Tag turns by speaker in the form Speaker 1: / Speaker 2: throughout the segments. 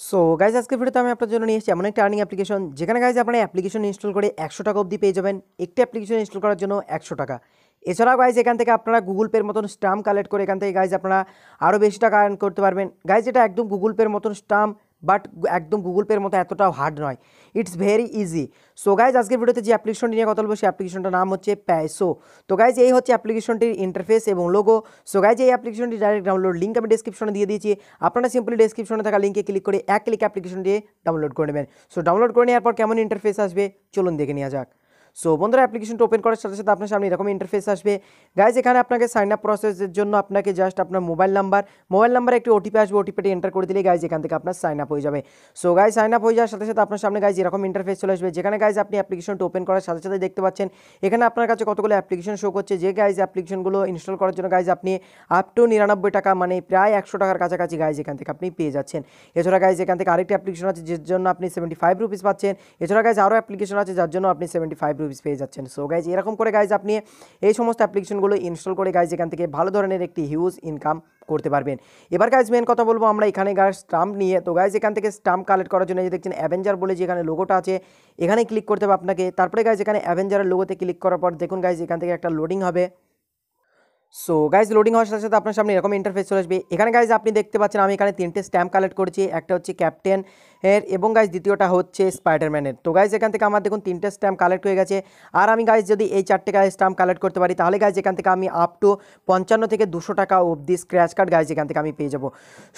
Speaker 1: So guys আজকের ভিডিওতে আমি আপনার জন্য নিয়ে এসেছি এমন একটা আর্নিং অ্যাপ্লিকেশন যেখানে গাইজ আপনারা অ্যাপ্লিকেশন ইনস্টল করে 100 টাকা অবধি পেয়ে যাবেন। একটি অ্যাপ্লিকেশন ইনস্টল করার জন্য 100 টাকা। এছাড়াও গাইজ এখান থেকে আপনারা গুগল পের মতন স্ট্যাম্প কালেক্ট করে এখান থেকে গাইজ আপনারা আরও বেশি টাকা আর্ন করতে পারবেন। গাইজ এটা একদম গুগল পের মতন স্ট্যাম্প, বাট একদম গুগল পের মতো এতটাও হার্ড নয়, it's very easy. So guys আজকের ভিডিওতে যে অ্যাপ্লিকেশনটি নিয়ে কথা বলবো সেই অ্যাপ্লিকেশনটার নাম হচ্ছে প্যাসো। তো গাইজ এই হচ্ছে অ্যাপ্লিকেশনটির ইন্টারফেস এবং লোগো। সো গাইজ এই অ্যাপ্লিকেশনটি ডাইরেক্ট ডাউনলোড লিঙ্ক আমি ডেসক্রিপশনে দিয়ে দিয়েছি। আপনারা সিম্পলি ডেসক্রিপশনে থাকা লিঙ্কে ক্লিক করে এক ক্লিক অ্যাপ্লিকেশনটি ডাউনলোড করে নেবেন। সো ডাউনলোড করে নেওয়ার পর কেমন ইন্টারফেস আসবে চলুন দেখে নেওয়া যাক। সো বন্ধুরা অ্যাপ্লিকেশনটা ওপেন করার সাথে সাথে আপনার সামনে এরকম ইন্টারফেস আসবে। গাইজ এখানে আপনাকে সাইন আপ প্রসেসের জন্য আপনাকে জাস্ট আপনার মোবাইল নাম্বারে একটি ওটিপি আসবে, ওটিপিটি এন্টার করে দিলে গাইজ এখান থেকে আপনার সাইন আপ হয়ে যাবে। সো গাইজ সাইন আপ হয়ে যাওয়ার সাথে সাথে আপনার সামনে গাইজ এরকম ইন্টারফেস চলে আসবে, যেখানে গাইজ আপনি অ্যাপ্লিকেশনটা ওপেন করার সাথে সাথে দেখতে পাচ্ছেন এখানে আপনার কাছে কতগুলো অ্যাপ্লিকেশন শো করছে, যে গাইজ অ্যাপ্লিকেশনগুলো ইনস্টল করার জন্য গাইজ আপনি আপ টু 99 টাকা মানে প্রায় 100 টাকার কাছাকাছি গাইজ এখান থেকে আপনি পেয়ে যাচ্ছেন। এছাড়া গাইজ এখান থেকে আরেকটি অ্যাপ্লিকেশন আছে যার জন্য আপনি 75 রুপিস পাচ্ছেন। এছাড়া গাইজ আরও অ্যাপ্লিকেশন আছে যার জন্য আপনি 75 রুপিস পেয়ে যাচ্ছেন। সো গাইজ এরকম করে গাইজ আপনি এই সমস্ত অ্যাপ্লিকেশনগুলো ইনস্টল করে গাইজ এখান থেকে ভালো ধরনের একটি হিউজ ইনকাম করতে পারবেন। এবার গাইজ মেন কথা বলবো আমরা এখানে গাইজ স্টাম্প নিয়ে। তো গাইজ এখান থেকে স্টাম্প কালেক্ট করার জন্য যে দেখছেন অ্যাভেঞ্জার বলে যে এখানে লোগোটা আছে এখানে ক্লিক করতে হবে আপনাকে। তারপরে গাইজ এখানে অ্যাভেঞ্জারের লোগোতে ক্লিক করার পর দেখুন গাইজ এখান থেকে একটা লোডিং হবে। সো গাইজ লোডিং হওয়ার সাথে সাথে আপনার সামনে এরকম ইন্টারফেস চলে আসবে। এখানে গাইজ আপনি দেখতে পাচ্ছেন আমি এখানে 3টে স্ট্যাম্প কালেক্ট করেছি, একটা হচ্ছে ক্যাপ্টেন এর এবং গাইজ দ্বিতীয়টা হচ্ছে স্পাইডারম্যানের। তো গাইজ এখান থেকে আমার দেখুন 3টে স্ট্যাম্প কালেক্ট হয়ে গেছে। আর আমি গাইজ যদি এই 4টে গাইজ স্ট্যাম্প কালেক্ট করতে পারি তাহলে গাইজ এখান থেকে আমি আপ টু 55 থেকে 200 টাকা অবধি স্ক্র্যাচ কার্ড গাইজ এখান থেকে আমি পেয়ে যাবো।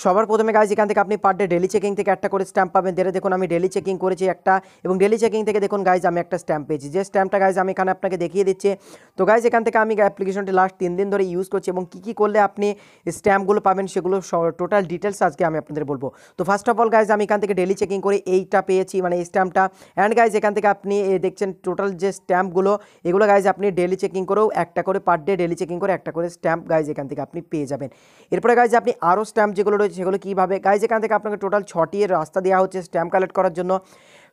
Speaker 1: সবার প্রথমে গাইজ এখান থেকে আপনি পার ডে ডেলি চেকিং থেকে একটা করে স্ট্যাম্প পাবেন। দেখুন আমি ডেলি চেকিং করেছি একটা, এবং ডেলি চেকিং থেকে দেখুন গাইজ আমি একটা স্ট্যাম্প পেয়েছি, যে স্ট্যাম্পটা গাইজ আমি এখানে আপনাকে দেখিয়ে দিচ্ছি। তো গাইজ এখান থেকে আমি অ্যাপ্লিকেশনটি লাস্ট 3 দিন ধরে ইউজ করছি এবং কী করলে আপনি স্ট্যাম্পগুলো পাবেন সেগুলো টোটাল ডিটেলস আজকে আমি আপনাদের বলবো। তো ফার্স্ট অফ অল গাইজ আমি এখান থেকে ডেলি চেকিং করে এইটা পেয়েছি, মানে এই স্ট্যাম্পটা। অ্যান্ড গাইজ এখান থেকে আপনি দেখছেন টোটাল যে স্ট্যাম্পগুলো এগুলো গাইজ আপনি ডেলি চেকিং করেও একটা করে পার ডে ডেলি চেকিং করে একটা করে স্ট্যাম্প গাইজ এখান থেকে আপনি পেয়ে যাবেন। এরপরে গাইজ আপনি আরও স্ট্যাম্প যেগুলো রয়েছে সেগুলো কীভাবে গাইজ এখান থেকে আপনাকে টোটাল 6টি রাস্তা দেওয়া হচ্ছে স্ট্যাম্প কালেক্ট করার জন্য।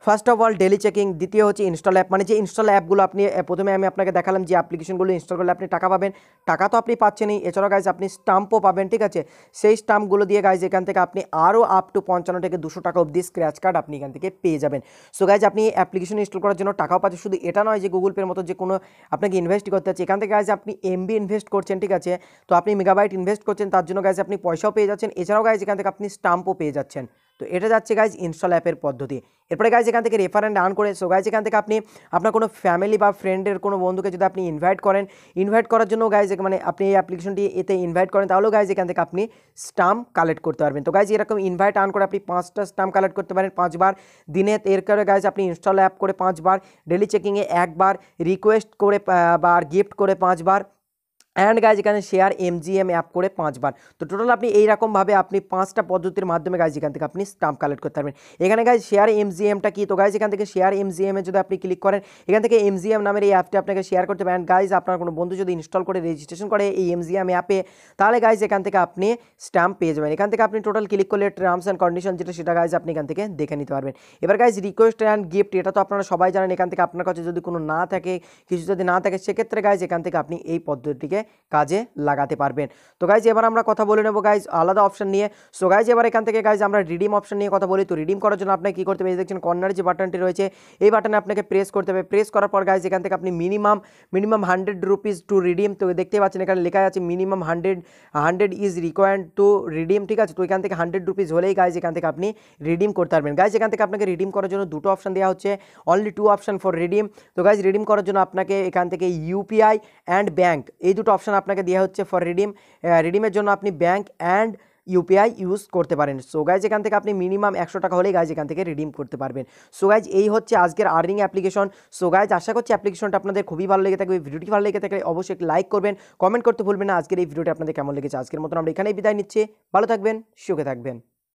Speaker 1: First of all daily checking, দ্বিতীয় হচ্ছে ইনস্টল অ্যাপ, মানে যে ইনস্টল অ্যাপগুলো আপনি প্রথমে আমি আপনাকে দেখালাম যে অ্যাপ্লিকেশনগুলো ইনস্টল করলে আপনি টাকা পাবেন, টাকা তো আপনি পাচ্ছেনই, এছাড়াও গাইজ আপনি স্টাম্পও পাবেন, ঠিক আছে। সেই স্টাম্পগুলো দিয়ে গাইজ এখান থেকে আপনি আরও আপ টু 55 থেকে 200 টাকা অবধি স্ক্র্যাচ কার্ড আপনি এখান থেকে পেয়ে যাবেন। সো গাইজ আপনি অ্যাপ্লিকেশন ইনস্টল করার জন্য টাকাও পাচ্ছেন, শুধু এটা নয় যে গুগল পের মতো যে কোনো আপনাকে ইনভেস্ট করতে হচ্ছে, এখান থেকে গাইজ আপনি এমবি ইনভেস্ট করছেন, ঠিক আছে। তো আপনি মেগাবাইট ইনভেস্ট করছেন, তার জন্য গাইজ আপনি পয়সাও পেয়ে যাচ্ছেন, এছাড়াও গাইজ এখান থেকে আপনি স্টাম্পও পেয়ে যাচ্ছেন। তো এটা যাচ্ছে গাইজ ইনস্টল অ্যাপের পদ্ধতি। এরপরে গাইজ এখান থেকে রেফার অ্যান্ড আর্ন করে। সো গাইজ এখান থেকে আপনি আপনার কোনো ফ্যামিলি বা ফ্রেন্ডের কোনো বন্ধুকে যদি আপনি ইনভাইট করার জন্য গাইজ মানে আপনি এই অ্যাপ্লিকেশনটি এতে ইনভাইট করেন, তাহলেও গাইজ এখান থেকে আপনি স্টাম্প কালেক্ট করতে পারবেন। তো গাইজ এরকম ইনভাইট আর্ন করে আপনি 5টা স্টাম্প কালেক্ট করতে পারেন 5 বার দিনে। এর করে গাইজ আপনি ইনস্টল অ্যাপ করে 5 বার, ডেলি চেকিংয়ে 1 বার, রিকোয়েস্ট করে বা গিফট করে 5 বার, অ্যান্ড গাইজ এখানে শেয়ার এমজিএম অ্যাপ করে 5 বার। তো টোটাল আপনি এইরকমভাবে আপনি 5টা পদ্ধতির মাধ্যমে গাইজ এখান থেকে আপনি স্টাম্প কালেক্ট করতে পারবেন। এখানে গাইজ শেয়ার এমজিএমটা কি? তো গাইজ এখান থেকে শেয়ার এমজিএমে যদি আপনি ক্লিক করেন এখান থেকে এমজিএম নামের এই অ্যাপটি আপনাকে শেয়ার করতে পারেন। গাইজ আপনার কোনো বন্ধু যদি ইনস্টল করে রেজিস্ট্রেশন করে এই এমজিএম অ্যাপে, তাহলে গাইজ এখান থেকে আপনি স্টাম্প পেয়ে যাবেন। এখান থেকে আপনি টোটাল ক্লিক করলে টার্মস অ্যান্ড কন্ডিশন যেটা সেটা গাইজ আপনি এখান থেকে দেখে নিতে পারবেন। এবার গাইজ রিকোয়েস্ট অ্যান্ড গিফট, এটা তো আপনারা সবাই জানেন। এখান থেকে আপনার কাছে যদি কোনো না থাকে, কিছু যদি না থাকে, সেক্ষেত্রে গাইজ এখান থেকে আপনি এই পদ্ধতিটিকে কাজে লাগাতে পারবেন। তো গাইজ এবার আমরা কথা বলে নেব গাইজ আলাদা অপশন নিয়ে। সো গাইজ এবার এখান থেকে গাইজ আমরা রিডিম অপশন নিয়ে কথা বলি। তো রিডিম করার জন্য আপনাকে কী করতে হবে, দেখছেন কর্নারে যে বাটনটি রয়েছে এই বাটনে আপনাকে প্রেস করতে হবে। প্রেস করার পর গাইজ এখান থেকে আপনি মিনিমাম 100 রুপিস টু রিডিম। তো দেখতে পাচ্ছেন এখানে লেখা আছে minimum 100 is required to redeem, ঠিক আছে। তো এখান থেকে 100 রুপিস হলেই গাইজ এখান থেকে আপনি রিডিম করতে পারবেন। গাইজ এখান থেকে আপনাকে রিডিম করার জন্য 2টো অপশন দেওয়া হচ্ছে, অনলি 2 অপশন ফর রিডিম। তো গাইজ রিডিম করার জন্য আপনাকে এখান থেকে ইউপিআই অ্যান্ড ব্যাঙ্ক এই 2টো অপশন আপনাকে দেওয়া হচ্ছে ফর রিডিমের জন্য আপনি ব্যাঙ্ক অ্যান্ড ইউপিআই ইউজ করতে পারেন। সো গাইজ এখান থেকে আপনি মিনিমাম 100 টাকা হলেই গাইজ এখান থেকে রিডিম করতে পারবেন। সো গাইজ এই হচ্ছে আজকের আর্নিং অ্যাপ্লিকেশন। সো গাইজ আশা করছি অ্যাপ্লিকেশনটা আপনাদের খুবই ভালো লেগে থাকবে। ভিডিওটি ভালো লেগে থাকলে অবশ্যই লাইক করবেন, কমেন্ট করতে ভুলবেন না। আজকের এই ভিডিওটি আপনাদের কেমন লেগেছে। আজকের মতন আমরা এখানেই বিদায় নিচ্ছি। ভালো থাকবেন, সুখে থাকবেন।